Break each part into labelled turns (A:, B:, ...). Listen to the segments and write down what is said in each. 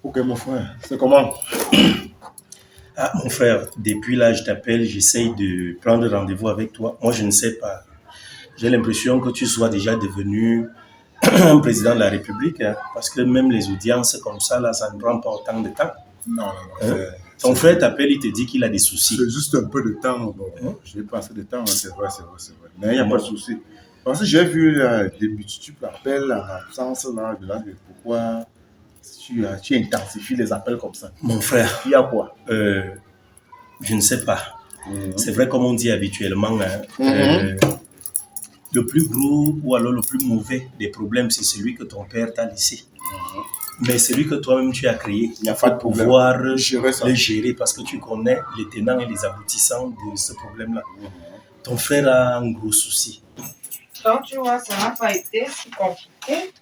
A: Ok, mon frère, c'est comment?
B: Ah, mon frère, depuis là, je t'appelle, j'essaye de prendre rendez-vous avec toi. Moi, je ne sais pas. J'ai l'impression que tu sois déjà devenu un président de la République, hein, parce que même les audiences comme ça, là, ça ne prend pas autant de temps.
A: Non, non, non,
B: Hein. Ton frère t'appelle, il te dit qu'il a des soucis.
A: c'est juste un peu de temps. Bon,
B: Hein?
A: je n'ai pas assez de temps, hein, c'est vrai, c'est vrai, c'est vrai. Mais il n'y a pas de
B: Bon.
A: souci. Parce que j'ai vu des multiples appels en absence, là, de là, de pourquoi tu intensifies les appels comme ça.
B: Mon frère,
A: Il y a quoi?
B: je ne sais pas.
A: Mhm.
B: C'est vrai, comme on dit habituellement, hein,
A: Mhm.
B: le plus gros ou alors le plus mauvais des problèmes, c'est celui que ton père t'a laissé. Mais celui que toi-même tu as créé,
A: Il n'y a pas de
B: pour
A: problème.
B: pouvoir
A: Gérer ça.
B: le gérer parce que tu connais les tenants et les aboutissants de ce problème-là. Ton frère a un gros souci.
C: Donc, tu vois, ça n'a pas été si compliqué.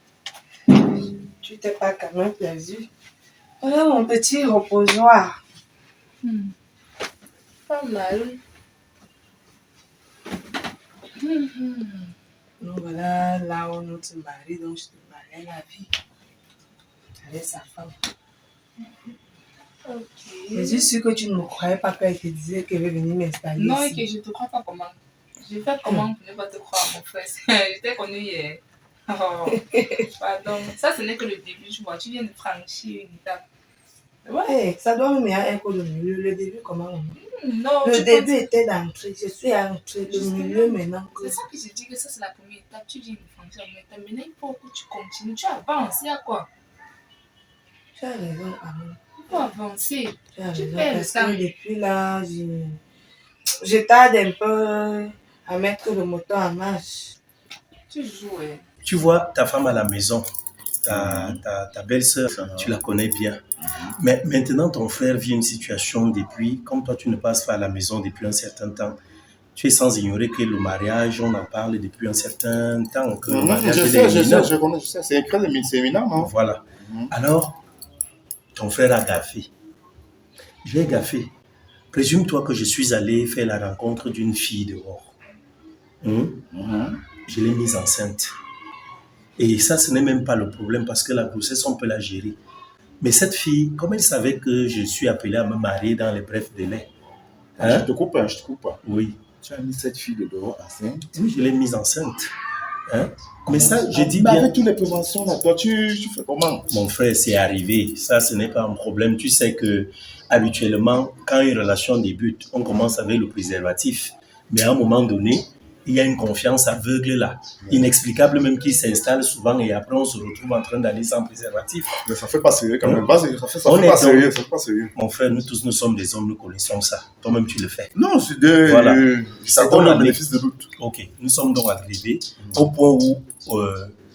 C: Tu t'es pas quand même perdu. Voilà mon petit reposoir. Pas mal. Donc voilà, là où notre mari, donc je te parlais la vie avec sa femme.
D: Ok.
C: Je suis sûre que tu ne me croyais pas quand elle te disait qu'elle veut venir m'installer
D: Non, et
C: ici.
D: que je ne te crois pas comment. Je fais comment pour ne pas te croire, mon frère. Je t'ai connu hier. Oh, pardon. Ça, ce n'est que le début, tu vois. Tu viens de franchir une étape.
C: Ouais, ça doit me mettre un coup de milieu. Le début, comment?
D: Non,
C: Le
D: tu
C: début
D: peux...
C: était d'entrée. Je suis entrée. Le
D: Justement.
C: milieu maintenant.
D: C'est ça que je dis que ça, c'est la première étape. Tu viens de franchir une étape. Maintenant, il faut que tu continues. Tu avances. Il y a quoi?
C: Tu as raison, Amour.
D: Il faut avancer.
C: Tu as
D: Tu
C: raison.
D: perds le
C: Parce
D: temps.
C: que depuis là, je tarde un peu à mettre le moteur en marche.
D: Tu joues, hein.
B: Tu vois ta femme à la maison, ta belle-sœur, tu la connais bien. Mais maintenant, ton frère vit une situation depuis, comme toi, tu ne passes pas à la maison depuis un certain temps. Tu es sans ignorer que le mariage, on en parle depuis un certain temps, que le mariage
A: Je
B: est
A: sais, je
B: imminent.
A: sais, je connais, je sais. C'est écrit, c'est éminent, non?
B: Voilà. Alors, ton frère a gaffé. J'ai gaffé. Présume-toi que je suis allé faire la rencontre d'une fille dehors. Je l'ai mise enceinte. Et ça, ce n'est même pas le problème parce que la grossesse, on peut la gérer. Mais cette fille, comme elle savait que je suis appelé à me marier dans les brefs délais,
A: Je te coupe pas, je te coupe pas.
B: oui,
A: Tu as mis cette fille de dehors enceinte.
B: oui, je l'ai mise enceinte. Hein? Mais ça, je dis
A: Mais
B: bien,
A: avec toutes les préventions là, toi, tu fais comment?
B: mon frère, c'est arrivé. Ça, ce n'est pas un problème. Tu sais que habituellement, quand une relation débute, on commence avec le préservatif. Mais à un moment donné, il y a une confiance aveugle là, inexplicable même qui s'installe souvent et après on se retrouve en train d'aller sans préservatif.
A: Mais ça fait pas sérieux quand même. Vas-y, ça fait
B: On
A: pas
B: est
A: sérieux, ça fait pas sérieux.
B: Mon frère, nous tous, nous sommes des hommes, nous connaissons ça. Toi-même, tu le fais.
A: Non, c'est de.
B: Voilà.
A: Ça
B: C'est
A: donne
B: ton
A: le
B: année.
A: bénéfice de doute.
B: Ok, nous sommes donc arrivés au point où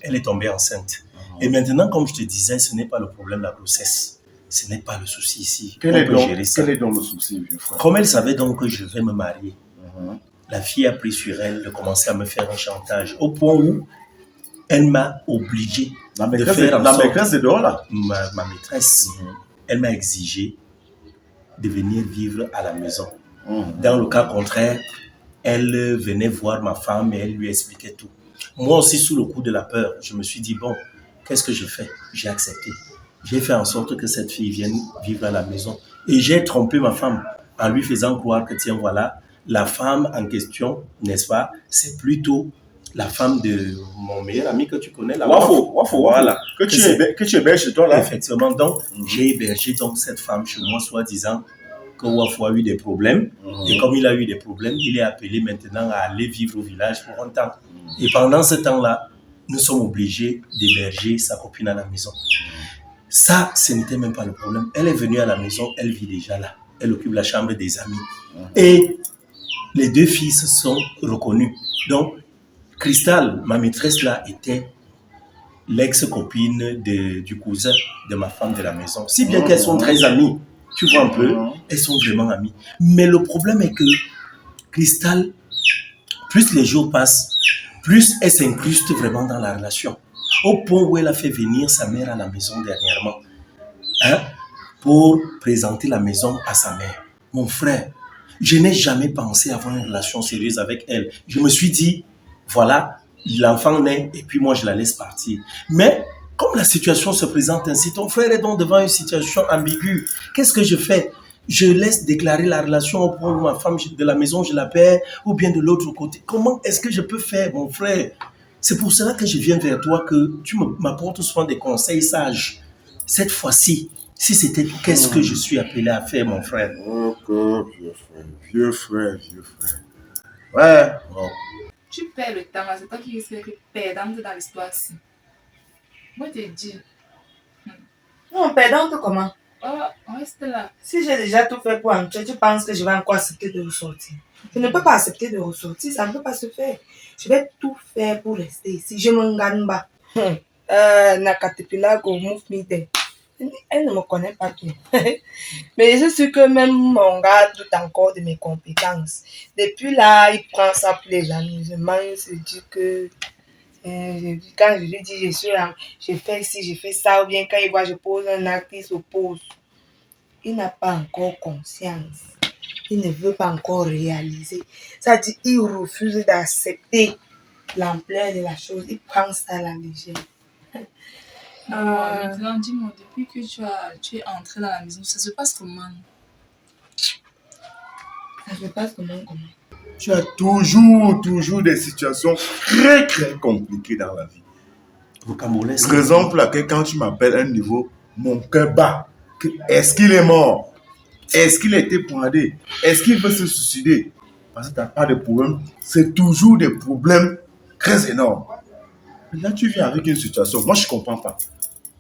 B: elle est tombée enceinte. Et maintenant, comme je te disais, ce n'est pas le problème de la grossesse. Ce n'est pas le souci ici.
A: Quel
B: On
A: est
B: peut gérer ça.
A: donc le souci, vieux frère?
B: Comme elle savait donc que je vais me marier, la fille a pris sur elle de commencer à me faire un chantage au point où elle m'a obligé de faire en
A: La
B: sorte...
A: maîtresse est dehors là.
B: Ma maîtresse, elle m'a exigé de venir vivre à la maison. Dans le cas contraire, elle venait voir ma femme et elle lui expliquait tout. Moi aussi, sous le coup de la peur, je me suis dit, bon, qu'est-ce que je fais? J'ai accepté. J'ai fait en sorte que cette fille vienne vivre à la maison. Et j'ai trompé ma femme en lui faisant croire que, tiens, voilà, la femme en question, n'est-ce pas, c'est plutôt la femme de mon meilleur ami que tu connais, la
A: Wafo.
B: Voilà.
A: Que tu héberges chez toi là.
B: Effectivement, donc, j'ai hébergé donc cette femme chez moi, soi-disant que Wafo a eu des problèmes. Et comme il a eu des problèmes, il est appelé maintenant à aller vivre au village pour un temps. Et pendant ce temps-là, nous sommes obligés d'héberger sa copine à la maison. Ça, ce n'était même pas le problème. Elle est venue à la maison, elle vit déjà là. Elle occupe la chambre des amis. Et les deux filles se sont reconnues. Donc, Cristal, ma maîtresse là, était l'ex-copine du cousin de ma femme de la maison. Si bien qu'elles sont très amies, tu vois un peu, elles sont vraiment amies. Mais le problème est que Cristal, plus les jours passent, plus elle s'incruste vraiment dans la relation. Au point où elle a fait venir sa mère à la maison dernièrement, pour présenter la maison à sa mère. Mon frère, je n'ai jamais pensé avoir une relation sérieuse avec elle. Je me suis dit, voilà, l'enfant naît et puis moi je la laisse partir. Mais Comme la situation se présente ainsi, ton frère est donc devant une situation ambiguë. Qu'est-ce que je fais? Je laisse déclarer la relation pour ma femme de la maison, je la perds, ou bien de l'autre côté. Comment est-ce que je peux faire, mon frère? C'est pour cela que je viens vers toi, que tu m'apportes souvent des conseils sages. Cette fois-ci, si c'était, qu'est-ce que je suis appelé à faire, mon frère?
A: Encore, vieux frère. Ouais. Oh.
D: Tu perds le temps, c'est toi qui risques d'être perdante dans l'histoire-ci. Moi, je te dis.
C: Non, perdante comment?
D: Oh, reste là.
C: Si j'ai déjà tout fait pour entrer, tu penses que je vais encore accepter de ressortir? Je ne peux pas accepter de ressortir, ça ne peut pas se faire. Je vais tout faire pour rester ici. Je m'en gagne pas. Nakatepila go move me there. Elle ne me connaît pas bien. Mais je suis que même mon gars doute encore de mes compétences. Depuis là, il prend ça pour les amusements. Il se dit que quand je lui dis je fais ci, je fais ça, ou bien quand il voit je pose un acte, il s'oppose. Il n'a pas encore conscience. Il ne veut pas encore réaliser. Ça dit, il refuse d'accepter l'ampleur de la chose. Il prend ça à la légère.
D: Maintenant, dis-moi, depuis que tu es entrée dans la maison, ça se passe comment?
C: Ça se passe comment?
A: Tu as toujours des situations très compliquées dans la vie. Raison pour laquelle quand tu m'appelles à un niveau, mon cœur bat. Est-ce qu'il est mort? Est-ce qu'il a été poignardé? Est-ce qu'il veut se suicider? Parce que tu n'as pas de problème. C'est toujours des problèmes très énormes. Là, tu viens avec une situation. Moi, je ne comprends pas.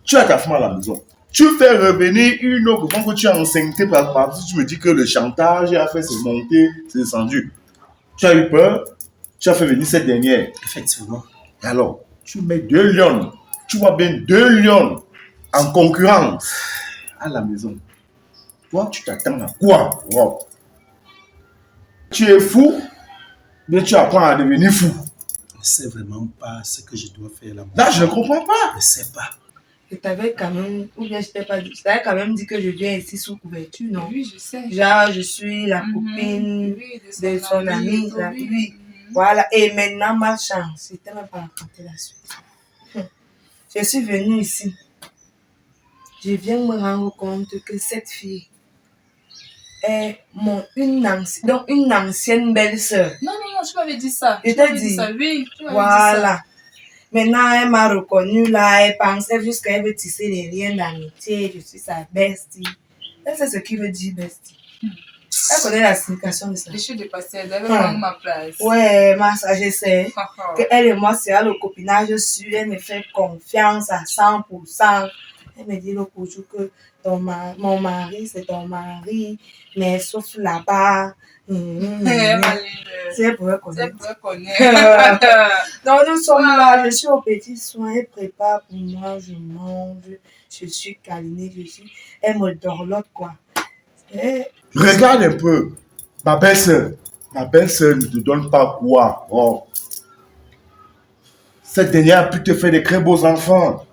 A: Tu as ta femme à la maison. Tu fais revenir une autre femme que tu as enceintée parce que tu me dis que le chantage a fait se monter, se descendu. Tu as eu peur. Tu as fait venir cette dernière.
B: Effectivement.
A: Et alors, tu mets 2 lions. Tu vois bien 2 lions en concurrence à la maison. Toi, tu t'attends à quoi? Wow. Tu es fou, mais tu apprends à devenir fou.
B: Je ne sais vraiment pas ce que je dois faire là.
A: Là, je ne comprends pas.
B: Je ne sais pas.
C: Je t'avais quand même, ou bien je t'avais quand même dit que je viens ici sous couverture, non?
D: Oui, je sais.
C: Genre, je suis la copine de son ami. Oui. Voilà. Et maintenant, ma chance, je ne t'ai même pas raconté la suite. Je suis venue ici. Je viens me rendre compte que cette fille est une ancienne belle-sœur.
D: Non, tu m'avais dit ça.
C: Je t'ai dit.
D: Ça, oui, tu m'avais dit
C: Voilà.
D: ça.
C: Maintenant, elle m'a reconnue là, elle pensait jusqu'à elle veut tisser des liens d'amitié, je suis sa bestie. Elle sait ce qui veut dire bestie. Elle connaît la signification de ça.
D: Je suis dépassée, elle devait prendre ma place.
C: Ouais, ça, je sais. Que elle et moi, c'est le copinage sûr, elle me fait confiance à 100%. Elle me dit l'autre jour que mon mari, c'est ton mari, mais sauf là-bas. C'est pour connaître. Donc, nous sommes là, je suis au petit soin, elle prépare pour moi, je mange, je suis câlinée, elle me dorlote, quoi.
A: Regarde un peu, ma belle-sœur ne te donne pas quoi. Oh. Cette dernière a pu te faire des très beaux enfants.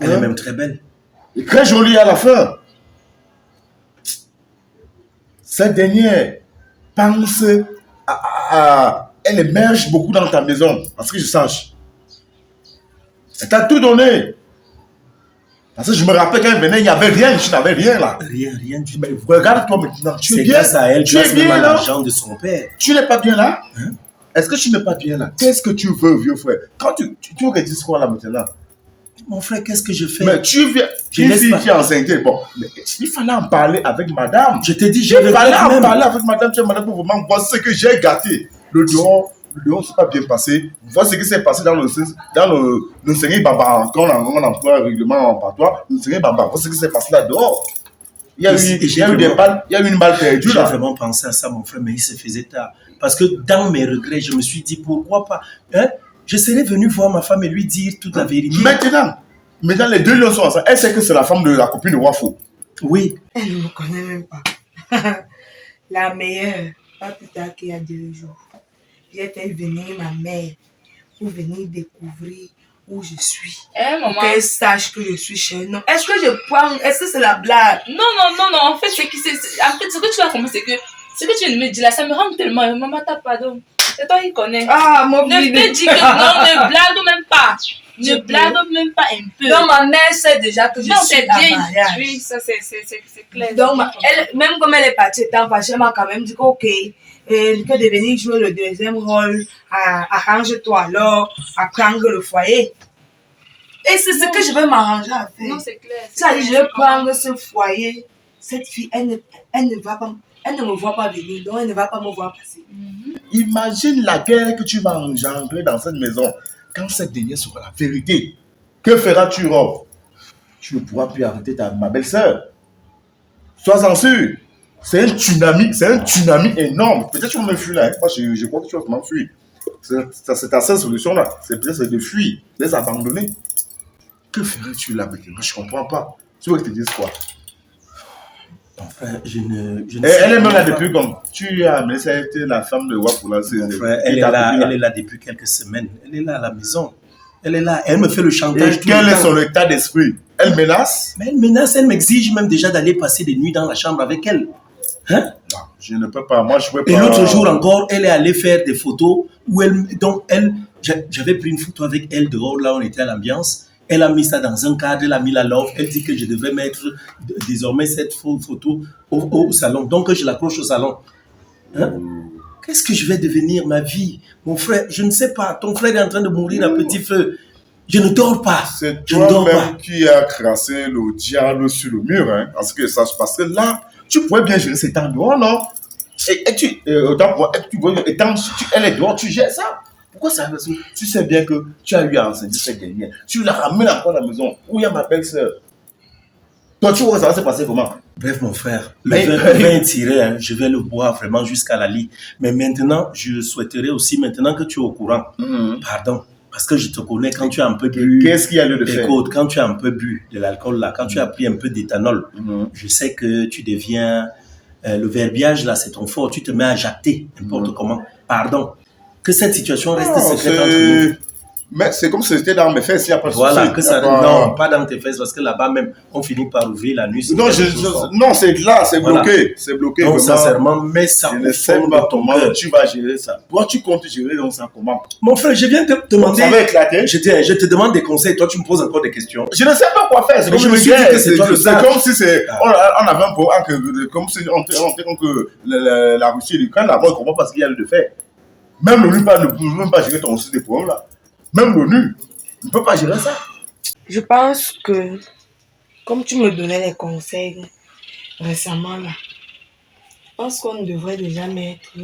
B: Elle est même très belle.
A: Et très jolie à la fin. Cette dernière pense elle émerge beaucoup dans ta maison, à ce que je sache. Elle t'a tout donné. Parce que je me rappelle quand elle venait, il n'y avait rien, je n'avais rien là.
B: Rien du tout.
A: Mais regarde-toi maintenant, tu es bien.
B: C'est grâce à elle,
A: tu es bien là.
B: L'argent de son père.
A: Tu n'es pas bien là?
B: Hein?
A: Est-ce que tu n'es pas bien là? Qu'est-ce que tu veux, vieux frère? Quand tu redis quoi là maintenant?
B: Mon frère, qu'est-ce que je fais?
A: Mais tu viens, une fille qui est enceinte, bon, mais il fallait en parler avec madame.
B: Je t'ai dit,
A: il fallait en parler avec madame, pour vraiment voir ce que j'ai gâté. Le dehors, c'est pas bien passé. Voir ce qui s'est passé dans le Seigneur Baba, quand on emploie un règlement en patois, le Seigneur Baba, voir ce qui s'est passé là dehors. Il y a eu une balle perdue là.
B: J'ai vraiment pensé à ça, mon frère, mais il se faisait tard. Parce que dans mes regrets, je me suis dit, pourquoi pas, hein? Je serais venu voir ma femme et lui dire toute la vérité.
A: Maintenant, les 2 lions sont ensemble. Elle sait que c'est la femme de la copine de Wafo.
B: Oui.
C: Elle ne me connaît même pas. La meilleure, pas plus tard qu'il y a 2 jours. J'ai fait venir ma mère pour venir découvrir où je suis.
D: Maman.
C: Qu'elle sache que je suis chez elle. Non. Est-ce que c'est la blague?
D: Non. En fait, ce que tu as compris, c'est que ce que tu viens de me dire là, ça me rend tellement. Maman, t'as pardon. C'est toi qui connais.
C: Ah, mon
D: Ne me dis que non, ne blague même pas. Ne blague même pas un peu.
C: Donc, ma mère sait déjà que je
D: Non,
C: suis
D: c'est
C: en
D: bien.
C: mariage.
D: Oui, ça c'est clair.
C: Donc, elle, même comme elle est partie étant fâchée, elle m'a quand même dit que, ok, que de venir jouer le deuxième rôle, arrange-toi alors, à prendre le foyer. Et c'est ce que je vais m'arranger à faire.
D: Non, c'est clair.
C: Ça dit, je vais prendre ce foyer. Cette fille, elle ne va pas, elle ne me voit pas venir, donc elle ne va pas me voir passer.
A: Imagine la guerre que tu vas engendrer dans cette maison quand cette dernière sera la vérité. Que feras-tu, Rob? Tu ne pourras plus arrêter ma belle-sœur. Sois-en sûr. C'est un tsunami énorme. Peut-être que tu vas me fuir là. Moi, je crois que tu vas m'enfuir. C'est ta seule solution là. C'est peut-être de fuir, de les abandonner. Que ferais-tu là maintenant? Je ne comprends pas. Tu veux que je te dise quoi?
B: Enfin, je ne
A: Elle est même là depuis quand? Tu as amené la femme de Wapula.
B: Elle est là depuis quelques semaines. Elle est là à la maison. Elle est là. Elle me fait le chantage.
A: Et quel est son état d'esprit? Elle menace?
B: Mais elle menace. Elle m'exige même déjà d'aller passer des nuits dans la chambre avec elle. Hein?
A: Non, je ne peux pas. Moi, je peux pas.
B: Et l'autre jour encore, elle est allée faire des photos où j'avais pris une photo avec elle dehors, là, on était à l'ambiance. Elle a mis ça dans un cadre, elle a mis la love. Elle dit que je devrais mettre désormais cette photo au salon. Donc, je l'accroche au salon. Hein? Qu'est-ce que je vais devenir, ma vie? Mon frère, je ne sais pas. Ton frère est en train de mourir à petit feu. Je ne dors pas.
A: C'est toi-même qui as crassé le diable sur le mur. Hein, parce que là, tu pourrais bien gérer cet endroit, non? Elle est dehors, tu gères ça. Pourquoi ça? Parce que tu sais bien que tu as eu à enseigner cette dernière. Tu la ramènes encore à la maison où il y a ma belle-sœur. Toi, tu vois, ça va se passer comment?
B: Bref, mon frère, le vin est tiré, hein, je vais le boire vraiment jusqu'à la lie. Mais maintenant, je souhaiterais aussi, maintenant que tu es au courant, pardon, parce que je te connais, quand tu as un peu bu...
A: Qu'est-ce qu'il y a lieu de faire?
B: Écoute, quand tu as un peu bu de l'alcool là, quand tu as pris un peu d'éthanol, je sais que tu deviens... le verbiage là, c'est ton fort, tu te mets à jacter, n'importe comment. Pardon. Que cette situation reste secrète entre nous.
A: Mais c'est comme si c'était dans mes fesses, il n'y a pas de souci.
B: Voilà, que ça... Non, pas dans tes fesses, parce que là-bas même, on finit par ouvrir la nuit.
A: Non, c'est là, c'est bloqué. C'est bloqué.
B: Donc, sincèrement, mais ça...
A: Je ne sais pas comment tu vas gérer ça. Toi, tu comptes gérer donc ça comment?
B: Mon frère, je viens te demander...
A: Ça va éclater.
B: Je te demande des conseils, toi, tu me poses encore des questions.
A: Je ne sais pas quoi faire. C'est comme
B: je me suis dit que c'est toi le sage.
A: C'est comme si c'est... On avait un problème, comme si on était que la Russie et l'Ukraine, là-bas, on ne comprend pas ce qu'il y a de faire. Même l'ONU ne peut même pas gérer ton aussi des problèmes là. Même l'ONU ne peut pas gérer ça.
C: Je pense que, comme tu me donnais les conseils récemment là, je pense qu'on devrait déjà mettre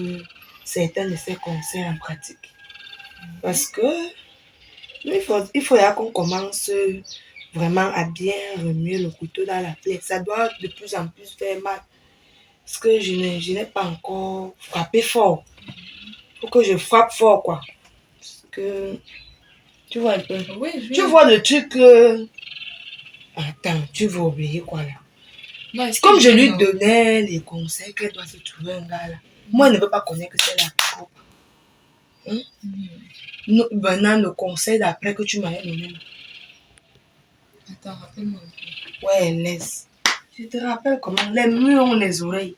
C: certains de ces conseils en pratique. Parce que il faudra qu'on commence vraiment à bien remuer le couteau dans la plaie. Ça doit de plus en plus faire mal. Parce que je n'ai pas encore frappé fort. Faut que je frappe fort, quoi. Parce que... Tu vois un peu?
D: Oui.
C: Tu vois le truc... Attends, tu vas oublier quoi, là?
D: Non,
C: comme je lui donnais les conseils qu'elle doit se trouver un gars, là. Moi, elle ne veut pas connaître que c'est la coupe. Maintenant, le conseil d'après que tu m'avais donné.
D: Attends, rappelle-moi.
C: Ouais, laisse. Je te rappelle comment les murs ont les oreilles.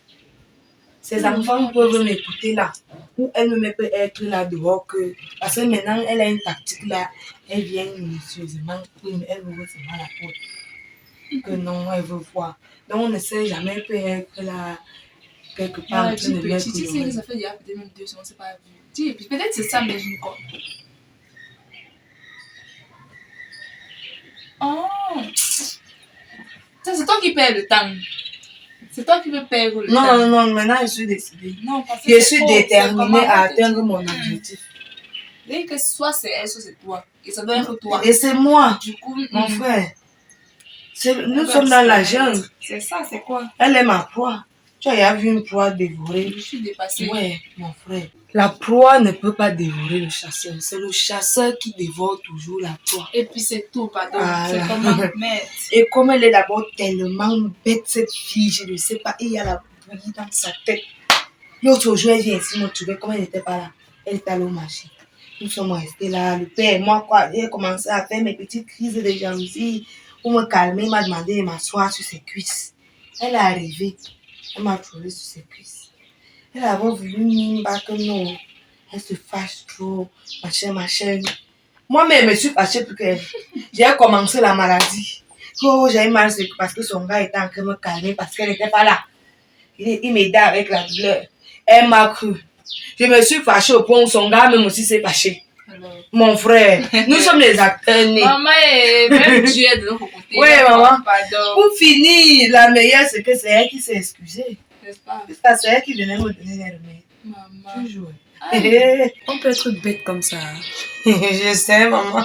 C: Ces enfants peuvent m'écouter là. Ou elle ne peut être là dehors que... Parce que maintenant, elle a une tactique là. Elle vient minutieusement. Elle ouvre seulement la porte. Que non, elle veut voir. Donc, on ne sait jamais, elle peut être là quelque part.
D: Tu sais que ça fait déjà peut-être même 2 ans, on ne s'est pas vu. Peut-être c'est ça, mais je ne comprends pas. Oh! Ça, c'est toi qui perds le temps. C'est toi qui veux perdre le temps.
C: Non, maintenant je suis décidée.
D: Non, parce que
C: je suis déterminée à atteindre mon objectif.
D: Dès que soit c'est elle, soit c'est toi. Et ça doit être toi.
C: Et c'est moi,
D: du coup,
C: mon frère. Nous sommes dans la jungle.
D: C'est ça, c'est quoi?
C: Elle est ma proie. Tu as vu une proie dévorée?
D: Je suis dépassée.
C: Ouais, mon frère. La proie ne peut pas dévorer le chasseur. C'est le chasseur qui dévore toujours la proie.
D: Et puis c'est tout, pardon. C'est comment mettre.
C: Et comme elle est d'abord tellement bête, cette fille, je ne sais pas, il y a la bouillie dans sa tête. L'autre jour, elle vient ici me trouver, comme elle n'était pas là. Elle est allée au marché. Nous sommes restés là, le père et moi, quoi. J'ai commencé à faire mes petites crises de jalousie. Pour me calmer, il m'a demandé de m'asseoir sur ses cuisses. Elle est arrivée. Elle m'a trouvé sur ses cuisses. Elle avait voulu me battre que non. Elle se fâche trop. Machin. Moi-même, je me suis fâchée pour que j'ai commencé la maladie. Oh, j'ai eu mal parce que son gars était en train de me calmer parce qu'elle n'était pas là. Il m'aidait avec la douleur. Elle m'a cru. Je me suis fâchée au point où son gars même aussi s'est fâché.
D: Alors.
C: Mon frère, nous sommes les acteurs nés.
D: Maman, même Dieu est de notre côté.
C: Oui, maman.
D: Pardon.
C: Pour finir, la meilleure, c'est que c'est elle qui s'est excusée.
D: N'est-ce pas?
C: Parce que c'est elle qui venait me donner les remèdes.
D: Maman.
C: Toujours.
E: On peut être bête comme ça.
C: Je sais, maman.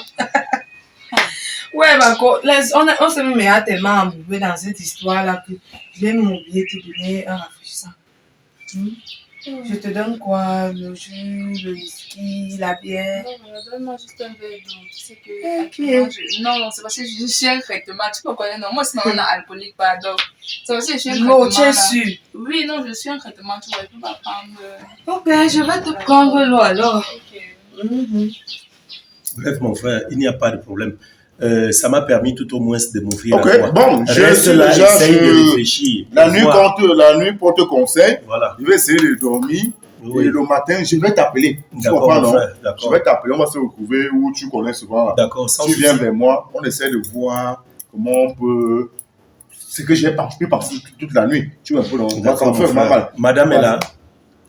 C: Ouais, on se met tellement embourbé dans cette histoire-là que je vais m'oublier de te donner un rafraîchissant. Je te donne quoi? Le jus, le whisky, la bière?
D: Non, donne-moi juste un verre d'eau. Tu sais que. Non, c'est parce que je suis un traitement. Tu peux connaître. Non, moi, sinon, on a alcoolique, pardon. C'est parce que je suis un traitement.
C: L'eau, tu es sûr?
D: Oui, non, je suis un traitement. Tu vois, je peux pas prendre.
C: Ok, je vais te prendre l'eau alors.
D: Ok.
B: Bref, mon frère, il n'y a pas de problème. Ça m'a permis tout au moins de m'ouvrir
A: Ok,
B: à toi.
A: bon, je
B: Reste
A: suis
B: là,
A: déjà
B: essaye de réfléchir.
A: la nuit porte conseil.
B: Voilà.
A: Je vais essayer de dormir.
B: Oui.
A: Et le matin, je vais t'appeler. Tu
B: D'accord,
A: comprends,
B: mon
A: non?
B: frère,
A: Je
B: d'accord.
A: vais t'appeler, on va se retrouver où tu connais souvent.
B: D'accord, sans
A: Tu
B: souci.
A: viens vers moi, on essaie de voir comment on peut. C'est que j'ai pu penser toute la nuit. Tu vois un peu, non? Ça
B: D'accord,
A: me fait
B: mon frère.
A: mal.
B: Madame est là.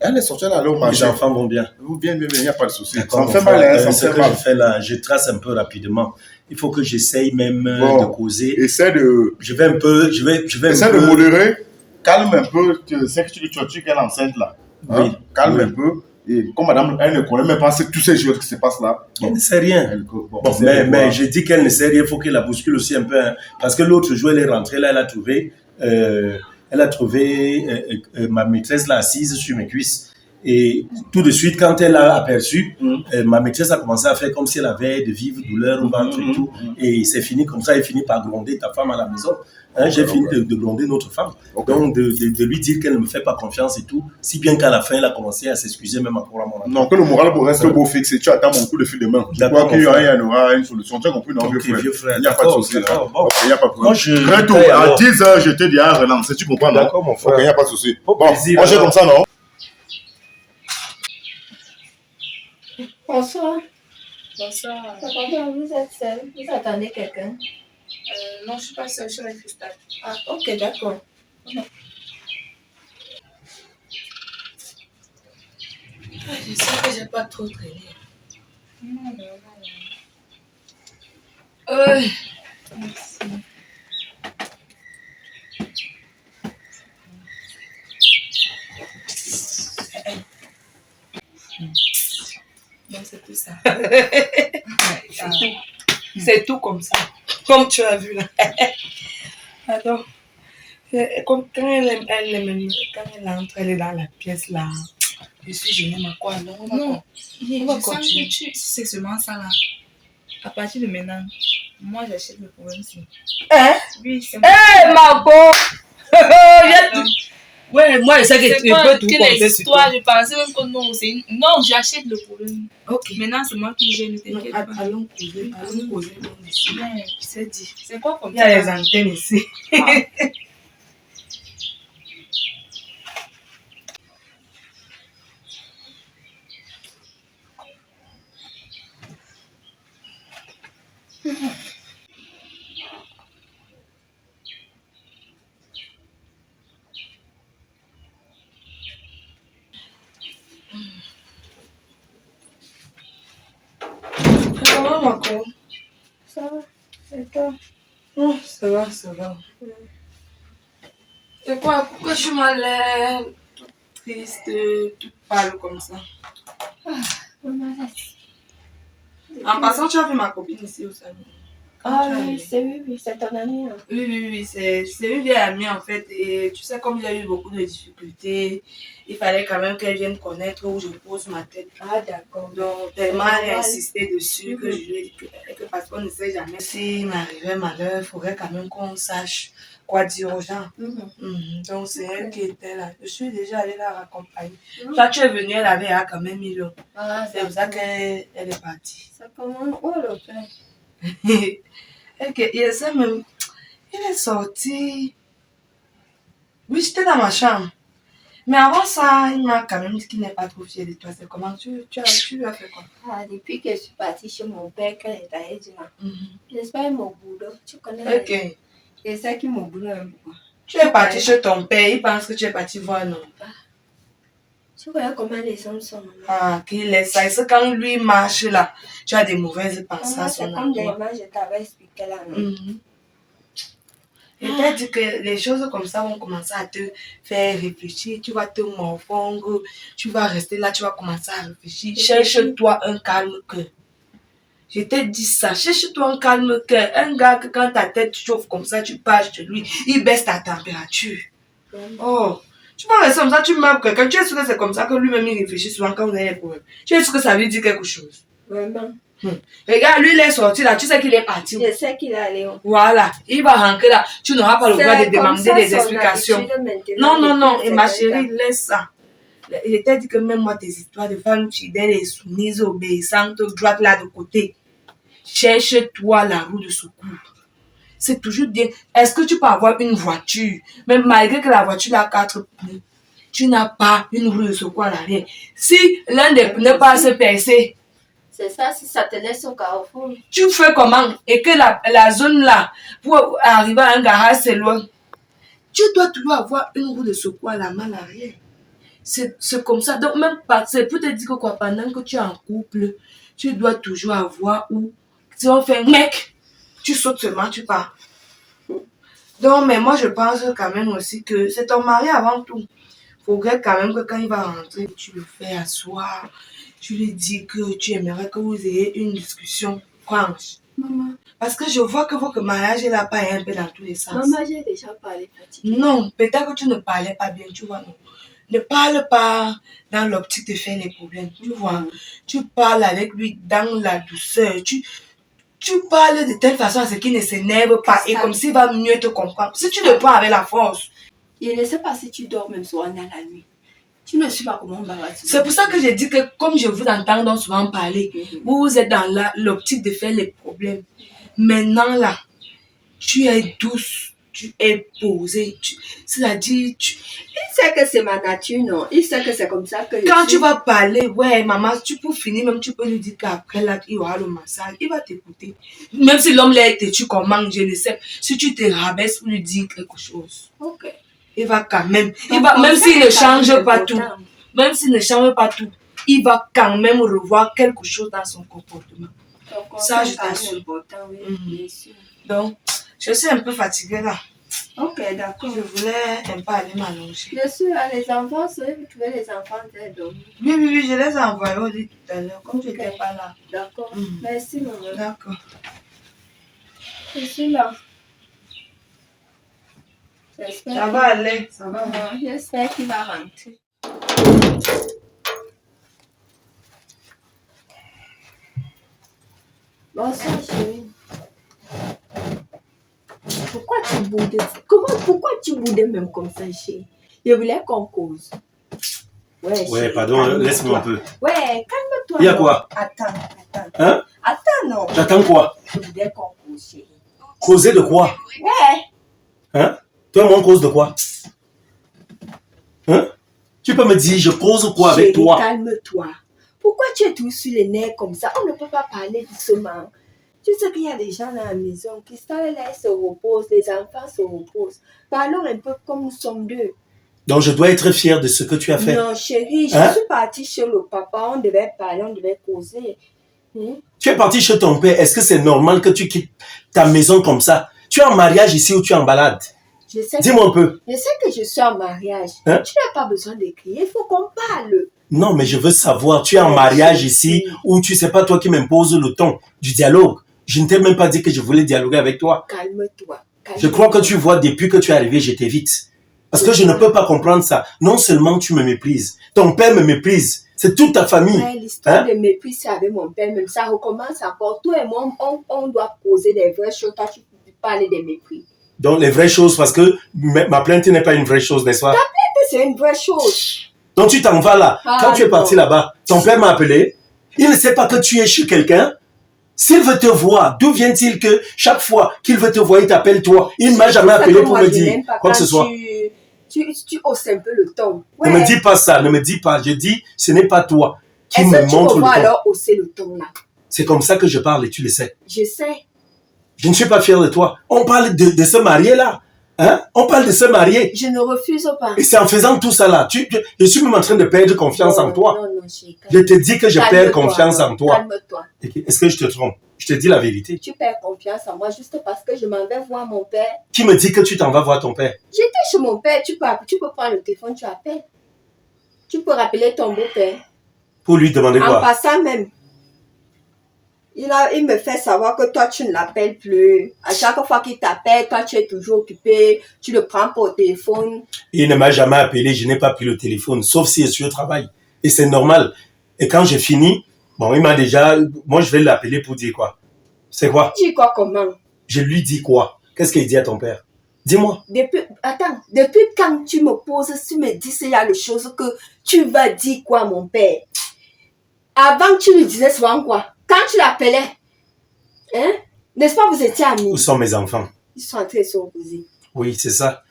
A: Elle est sortie, elle est allée au
B: Les
A: marché.
B: enfants vont bien.
A: Bien, il n'y a pas de souci. Ça
B: D'accord,
A: me
B: mon
A: fait
B: frère.
A: mal, hein, ça
B: Ce
A: me
B: que
A: fait mal.
B: je fais là, je trace un peu rapidement. Il faut que j'essaye même
A: Bon.
B: de causer.
A: Essaie de.
B: Je vais un peu, je vais
A: Essaie
B: un
A: de
B: peu.
A: modérer. Calme un peu. C'est que tu qu'elle est enceinte là. Hein?
B: Oui.
A: Calme
B: Oui.
A: un peu. Et comme madame, elle ne connaît même pas tous ces choses qui se passent là.
B: Elle ne sait rien.
A: Bon,
B: Bon,
A: essaie de
B: mais
A: voir.
B: je dis qu'elle ne sait rien, il faut qu'elle la bouscule aussi un peu. Hein, parce que l'autre jour, elle est rentrée là, elle a trouvé ma maîtresse là assise sur mes cuisses. Et tout de suite, quand elle l'a aperçu, ma maîtresse a commencé à faire comme si elle avait de vives douleurs au ventre et tout. Et c'est fini comme ça, elle finit par gronder ta femme à la maison. Hein, j'ai fini de gronder notre femme. Donc, de lui dire qu'elle ne me fait pas confiance et tout. Si bien qu'à la fin, elle a commencé à s'excuser même encore à mon âme.
A: Non, que le moral reste beau fixe et tu attends mon coup de fil de main. Je crois qu'il y aura une solution. Tu as compris, non, vieux frère? Il n'y a pas de souci.
B: Bon.
A: Il n'y a pas de problème.
B: Moi,
A: Très tôt, à 10h, je te dis à relancer. Tu comprends, non?
B: D'accord, mon frère.
A: Ok, il n'y a pas de souci.
B: Au
A: Bon,
B: plaisir,
A: on gère
B: alors.
A: comme ça, non?
F: Bonsoir.
D: Bonsoir.
F: Pardon, vous êtes seul. Vous attendez quelqu'un?
D: Non, je ne suis pas seule, je suis avec Cristal.
F: Ah, ok, d'accord.
C: Je sais que j'ai pas trop traîné.
D: Non.
C: Merci. Non, c'est tout ça. C'est tout comme ça. Comme tu as vu là. Alors, comme quand elle entre, elle est dans la pièce là. Je suis gênée, ma quoi. Non,
D: Non,
C: on va
D: je sens
C: continuer.
D: que c'est seulement ça là. À partir de maintenant, moi j'achète le problème.
C: Hein?
D: Oui, c'est
C: Hé, Marco!
D: Pardon.
C: Ouais, moi, je sais que
D: C'est
C: tu
D: pas
C: peux tout
D: que
C: compter sur
D: l'histoire,
C: toi.
D: je pensais même que non, non, j'achète le problème.
C: Ok.
D: Maintenant, c'est moi qui gère, ne
C: Non,
D: t'inquiète pas.
C: allons causer. Allons causer.
D: Ouais,
C: C'est dit.
D: c'est quoi comme
C: Il y a les
D: ça?
C: antennes ici. Comment, Marco?
F: Ça va? Et toi?
C: Oh, ça va, ça va. C'est quoi? Pourquoi tu m'as l'air toute triste, toute pâle comme ça?
F: Maman,
C: En passant, tu as vu ma copine ici au salon.
F: ah
C: Tu as
F: oui,
C: vu?
F: c'est ton ami. Hein.
C: Oui, c'est une vieille amie en fait. Et tu sais, comme il y a eu beaucoup de difficultés, il fallait quand même qu'elle vienne connaître où je pose ma tête.
F: Ah, d'accord.
C: Donc, tellement elle a insisté dessus que je lui ai dit que parce qu'on ne sait jamais. S'il m'arrivait malheur, il faudrait quand même qu'on sache quoi dire aux gens. Donc, c'est elle qui était là. Je suis déjà allée la raccompagner. Toi, tu es venue, elle avait quand même mis l'eau.
F: Ah,
C: C'est pour ça qu'elle est partie.
F: Ça commence. Oh, le père.
C: Il essaie même. Il est sorti. Oui, j'étais dans ma chambre. Mais avant ça, il m'a quand même dit qu'il n'est pas trop fier de toi. C'est comment tu lui as fait quoi?
F: Ah, depuis que je suis partie chez mon père, quand il est allé là, j'espère mon boulot. Tu connais
C: Ok.
F: C'est ça qui mon boulot un peu.
C: Tu es parti chez ton père, il pense que tu es parti voir, non?
F: Tu vois comment les hommes sont.
C: Ah, qu'il est ça. C'est quand lui marche là, tu as des mauvaises pensées à son
F: C'est comme des
C: endroit.
F: gens, je t'avais expliqué là. Non?
C: Et t'as dit que les choses comme ça vont commencer à te faire réfléchir, tu vas te morfondre, tu vas rester là, tu vas commencer à réfléchir. Cherche-toi un calme cœur. Je t'ai dit ça, cherche-toi un calme cœur. Un gars que quand ta tête chauffe comme ça, tu passes de lui, il baisse ta température. Oh, tu vas rester comme ça, tu meurs quelqu'un. Tu es sûr que c'est comme ça que lui-même il réfléchit souvent quand vous avez des problèmes. Tu es sûr que ça lui dit quelque chose.
F: Vraiment.
C: Regarde, lui il est sorti là, tu sais qu'il est parti.
F: Je sais qu'il est allé.
C: Voilà, il va rentrer là. Tu n'auras pas le droit de demander des explications. Non, et ma chérie, laisse ça. Je t'ai dit que même moi, tes histoires de femmes fidèles et soumises, obéissantes, droites là de côté. Cherche-toi la roue de secours. C'est toujours bien. Est-ce que tu peux avoir une voiture, même malgré que la voiture a 4 pneus, tu n'as pas une roue de secours à l'arrière. Si l'un des pneus passe percer,
F: C'est ça, si ça te laisse au carrefour.
C: tu fais comment? Et que la zone là, pour arriver à un garage, c'est loin. Tu dois toujours avoir une roue de secours à la main arrière. C'est comme ça. Donc, même pas, c'est pour te dire que quoi, pendant que tu es en couple, tu dois toujours avoir où, si on fait mec, tu sautes seulement, tu pars. Donc, mais moi, je pense quand même aussi que c'est ton mari avant tout. Faudrait quand même que quand il va rentrer, tu le fais asseoir. Tu lui dis que tu aimerais que vous ayez une discussion franche.
F: Maman.
C: Parce que je vois que votre mariage est là, pas un peu dans tous les sens.
F: Maman, j'ai déjà parlé fatiguée.
C: Non, peut-être que tu ne parlais pas bien, tu vois, non. Ne parle pas dans l'optique de faire les problèmes, tu vois. Tu parles avec lui dans la douceur. Tu parles de telle façon à ce qu'il ne s'énerve pas et comme s'il va mieux te comprendre. Si tu le prends avec la force.
F: Je ne sais pas si tu dors même souvent dans la nuit. Tu ne sais pas comment on va voir.
C: C'est pour ça que j'ai dit que comme je vous entends donc souvent parler, vous êtes dans l'optique de faire les problèmes. Maintenant là, tu es douce, tu es posée. C'est-à-dire,
F: Il sait que c'est ma nature, non? Il sait que c'est comme ça que
C: quand tu vas parler, ouais, maman, tu peux finir, même tu peux lui dire qu'après là, il y aura le massage, il va t'écouter. Même si l'homme là est têtu comment, je ne sais. Si tu te rabaisses pour lui dire quelque chose,
F: Ok.
C: il va quand même, même s'il ne change pas tout, même s'il ne change pas tout, il va quand même revoir quelque chose dans son comportement. Ça, je t'assure.
F: Important, oui, bien sûr.
C: Donc, je suis un peu fatiguée là.
F: Ok, d'accord.
C: Je voulais un peu aller m'allonger.
F: Bien sûr, les enfants, vous trouvez les enfants très dormir.
C: Oui, je les ai envoyés au lit tout à l'heure, comme je n'étais pas là.
F: D'accord. Merci, maman.
C: D'accord.
F: Je suis là. J'espère.
C: Ça va aller, ça va.
F: J'espère qu'il va rentrer. Bonsoir, chérie. Pourquoi tu boudais? Pourquoi tu boudais même comme ça, chérie? Je voulais qu'on cause. Ouais, chérie,
B: pardon, laisse-moi un peu.
F: Ouais, calme-toi.
B: Il y a quoi?
F: Attends.
B: Hein?
F: Attends, non.
B: J'attends quoi?
F: Je voulais qu'on cause, chérie.
B: Causer de quoi?
F: Ouais.
B: Hein? Toi, moi, on cause de quoi? Hein? Tu peux me dire, je cause quoi avec
F: Chérie,
B: toi?
F: calme-toi. Pourquoi tu es toujours sur les nerfs comme ça? On ne peut pas parler doucement. Tu sais qu'il y a des gens dans la maison qui sont là, ils se reposent, les enfants se reposent. Parlons un peu comme nous sommes deux.
B: Donc, je dois être fier de ce que tu as fait.
F: Non, chérie, je
B: Hein?
F: suis partie chez le papa, on devait parler, on devait causer.
B: Tu es parti chez ton père. Est-ce que c'est normal que tu quittes ta maison comme ça? Tu es en mariage ici ou tu es en balade?
F: Je sais,
B: Dis-moi un peu.
F: je sais que je suis en mariage.
B: Hein?
F: Tu n'as pas besoin de crier, il faut qu'on parle.
B: Non, mais je veux savoir, tu es en mariage ici ou tu sais pas toi qui m'impose le ton du dialogue? Je ne t'ai même pas dit que je voulais dialoguer avec toi.
F: Calme-toi.
B: Je crois que tu vois, depuis que tu es arrivé, je t'évite. Parce que je ne peux pas comprendre ça. Non seulement tu me méprises, ton père me méprise. C'est toute ta famille.
F: Ouais, l'histoire
B: Hein?
F: de mépris, c'est avec mon père, même ça recommence encore. Toi et moi, on doit poser des vraies choses. Toi, tu peux parler des mépris.
B: Donc les vraies choses, parce que ma plainte n'est pas une vraie chose, n'est-ce pas?
F: C'est une vraie chose.
B: Donc tu t'en vas là.
F: Ah,
B: Quand tu es parti
F: non.
B: là-bas, ton père m'a appelé. Il ne sait pas que tu es chez quelqu'un. S'il veut te voir, d'où vient-il que chaque fois qu'il veut te voir, il t'appelle toi? Il ne m'a jamais appelé pour me dire quoi que ce soit.
F: Tu hausses un peu le ton.
B: Ne me dis pas ça, ne me dis pas. Je dis, ce n'est pas toi qui
F: Est-ce
B: me
F: que tu
B: montre
F: me
B: le
F: vois
B: ton.
F: alors hausser le ton là?
B: C'est comme ça que je parle et tu le sais.
F: Je sais.
B: Je ne suis pas fier de toi. On parle de se marier là. Hein? On parle de se marier.
F: Je ne refuse pas.
B: Et c'est en faisant tout ça là. Je suis même en train de perdre confiance en toi.
F: Non, chérie.
B: Je te dis que je perds
F: Calme-toi,
B: confiance en toi.
F: Calme-toi.
B: Est-ce que je te trompe? Je te dis la vérité.
F: Tu perds confiance en moi juste parce que je m'en vais voir mon père.
B: Qui me dit que tu t'en vas voir ton père?
F: J'étais chez mon père. Tu peux prendre le téléphone, tu appelles. Tu peux rappeler ton beau-père.
B: Pour lui demander
F: En
B: quoi?
F: passant même. Il me fait savoir que toi, tu ne l'appelles plus. À chaque fois qu'il t'appelle, toi, tu es toujours occupé. Tu le prends pour téléphone.
B: Il ne m'a jamais appelé, je n'ai pas pris le téléphone, sauf si je suis au travail. Et c'est normal. Et quand j'ai fini, bon, il m'a déjà... Moi, je vais l'appeler pour dire quoi? C'est quoi?
F: Tu dis quoi, comment?
B: Je lui dis quoi? Qu'est-ce qu'il dit à ton père? Dis-moi.
F: Depuis quand tu me poses, tu me dis s'il y a des choses que tu vas dire quoi, mon père? Avant, tu lui disais souvent quoi? Quand tu l'appelais, hein? N'est-ce pas, vous étiez amis?
B: Où sont mes enfants?
F: Ils sont en train de s'opposer.
B: Oui, c'est ça.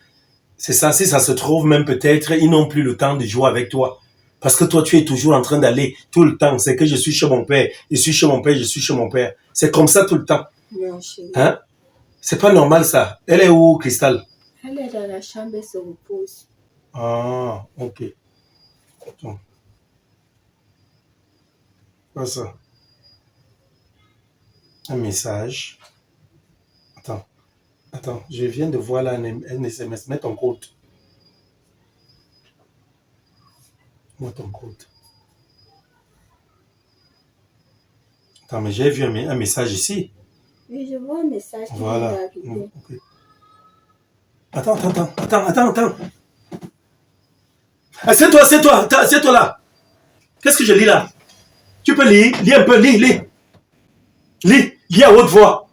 B: C'est ça. Si ça se trouve, même peut-être, ils n'ont plus le temps de jouer avec toi. Parce que toi, tu es toujours en train d'aller tout le temps. C'est que je suis chez mon père, je suis chez mon père, je suis chez mon père. C'est comme ça tout le temps.
F: Non, chérie.
B: Hein? C'est pas normal ça. Elle est où, Cristal?
F: Elle est dans la chambre, elle se repose.
B: Ah, ok. Attends. Pas ça. Un message. Attends, je viens de voir là un SMS. Mets ton code. Mets ton code. Attends, mais j'ai vu un message ici.
F: Oui, je vois un message qui
B: Voilà.
F: vient d'arriver.
B: Ok. Attends. Assieds-toi là. Qu'est-ce que je lis là? Tu peux lire un peu, lis à haute voix.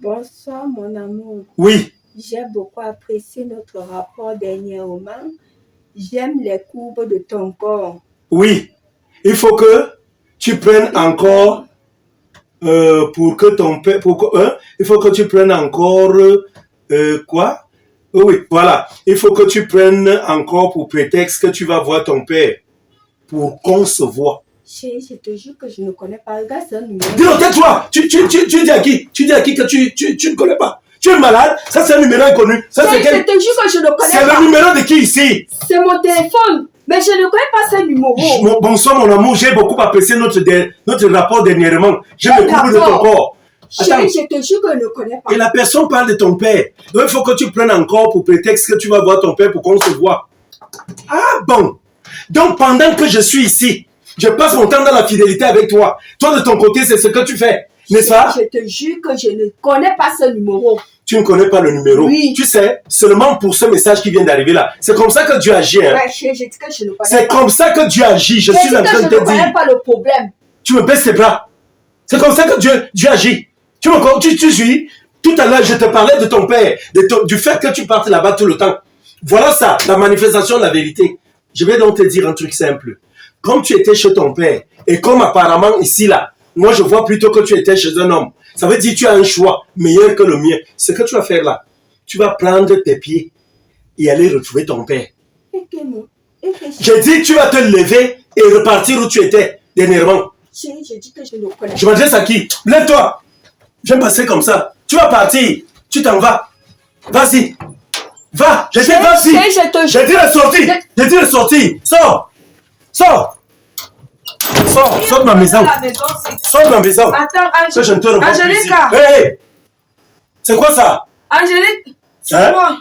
F: Bonsoir, mon amour.
B: Oui.
F: J'ai beaucoup apprécié notre rapport dernièrement. J'aime les courbes de ton corps.
B: Oui. Il faut que tu prennes encore pour que ton père... il faut que tu prennes encore... quoi? Oui, voilà. Il faut que tu prennes encore pour prétexte que tu vas voir ton père pour qu'on se voit.
F: Chérie, je te jure que je ne connais pas. Regarde, c'est un numéro.
B: Dis-le, tais-toi. Tu dis à qui? Tu dis à qui que tu ne connais pas? Tu es malade? Ça, c'est un numéro inconnu. Ça,
F: Chérie,
B: c'est
F: je te jure que je ne connais
B: C'est
F: pas.
B: le numéro de qui ici?
F: C'est mon téléphone. Mais je ne connais pas ce numéro.
B: Bonsoir, mon amour. J'ai beaucoup apprécié notre rapport dernièrement. J'ai le couple de ton corps.
F: Chérie, je te jure que je ne connais pas.
B: Et la personne parle de ton père. Donc, il faut que tu prennes encore pour prétexte que tu vas voir ton père pour qu'on se voit. Ah bon. Donc, pendant que je suis ici, je passe mon temps dans la fidélité avec toi. Toi, de ton côté, c'est ce que tu fais. N'est-ce pas?
F: Je te jure que je ne connais pas ce numéro.
B: Tu ne connais pas le numéro.
F: Oui.
B: Tu sais, seulement pour ce message qui vient d'arriver là. C'est comme ça que Dieu agit. Hein?
F: Ouais, chérie, j'ai dit que je ne connais pas.
B: C'est comme ça que Dieu agit. Je suis en train de te
F: Je ne connais
B: dire.
F: pas le problème.
B: Tu me baisses les bras. C'est comme ça que Dieu agit. Tu suis. Tout à l'heure, je te parlais de ton père, du fait que tu partes là-bas tout le temps. Voilà ça, la manifestation de la vérité. Je vais donc te dire un truc simple. Comme tu étais chez ton père, et comme apparemment ici là, moi je vois plutôt que tu étais chez un homme. Ça veut dire que tu as un choix meilleur que le mien. Ce que tu vas faire là, tu vas prendre tes pieds et aller retrouver ton père. J'ai dit que tu vas te lever et repartir où tu étais dernièrement.
F: Chérie, je dis que je ne connais pas.
B: Je m'adresse à qui? Lève-toi. J'aime passer comme ça. Tu vas partir. Tu t'en vas. Vas-y. Va. J'ai dit vas-y. J'ai dit de sortir. J'ai dit de sortir. Sors. Sors. Sors de ma maison. Sors de ma maison.
C: Attends,
B: Que je ne te revois plus ici.
C: Angélica.
B: Hey. C'est quoi ça?
C: Angélique, c'est
B: Hein?
C: moi.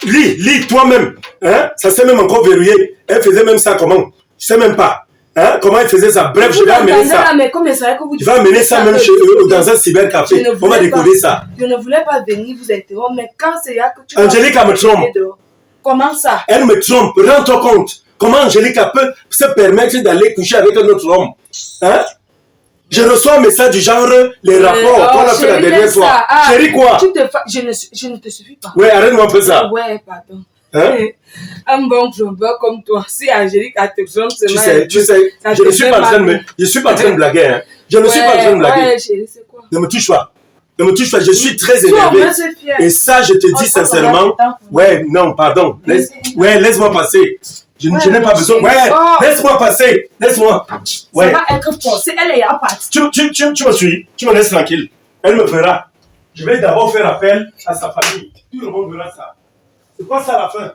B: Lis toi-même. Hein? Ça s'est même encore verrouillé. Elle faisait même ça comment? Je sais même pas. Hein? Comment elle faisait ça? Bref, je vais amener ça. Je vais amener ça même chez eux dans un cybercafé. On va décoder ça.
C: Je ne voulais pas venir vous interrompre, mais quand c'est là que tu...
B: Angélica me trompe.
C: Comment ça?
B: Elle me trompe. Rends-toi compte. Comment Angélica peut se permettre d'aller coucher avec un autre homme? Hein? Je reçois un message du genre, les rapports qu'on a fait la dernière fois. Chérie, quoi?
C: Je ne te suffis pas.
B: Ouais, arrête-moi un peu ça.
C: Ouais, pardon.
B: Hein?
C: Un bon trompeur comme toi. Si Angélique a te trompe, c'est
B: Tu sais, je ne suis pas en train de blaguer. Hein. Je ne suis pas en train de blaguer.
C: Ouais, chérie, c'est quoi?
B: Ne me touche pas. Ne me touche pas, je suis très énervé. Et ça, je te dis sincèrement. Ouais, non, pardon. Laisse-moi passer. Je n'ai pas besoin. Ouais, laisse-moi passer. Laisse-moi. Ouais.
E: Ça va être forcé. Elle est à partir.
B: Tu me suis. Tu me laisses tranquille. Elle me verra. Je vais d'abord faire appel à sa famille. Tout le monde verra ça. C'est quoi ça la fin?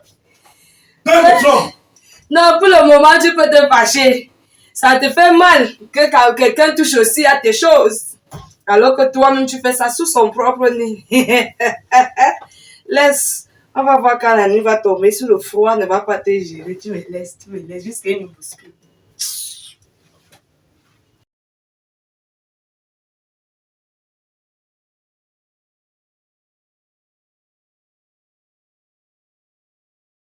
C: Non, pour le moment, tu peux te fâcher. Ça te fait mal que quand quelqu'un touche aussi à tes choses. Alors que toi-même, tu fais ça sous son propre nez. Laisse. On va voir quand la nuit va tomber. Si le froid ne va pas te gérer, tu me laisses jusqu'à une bouscule.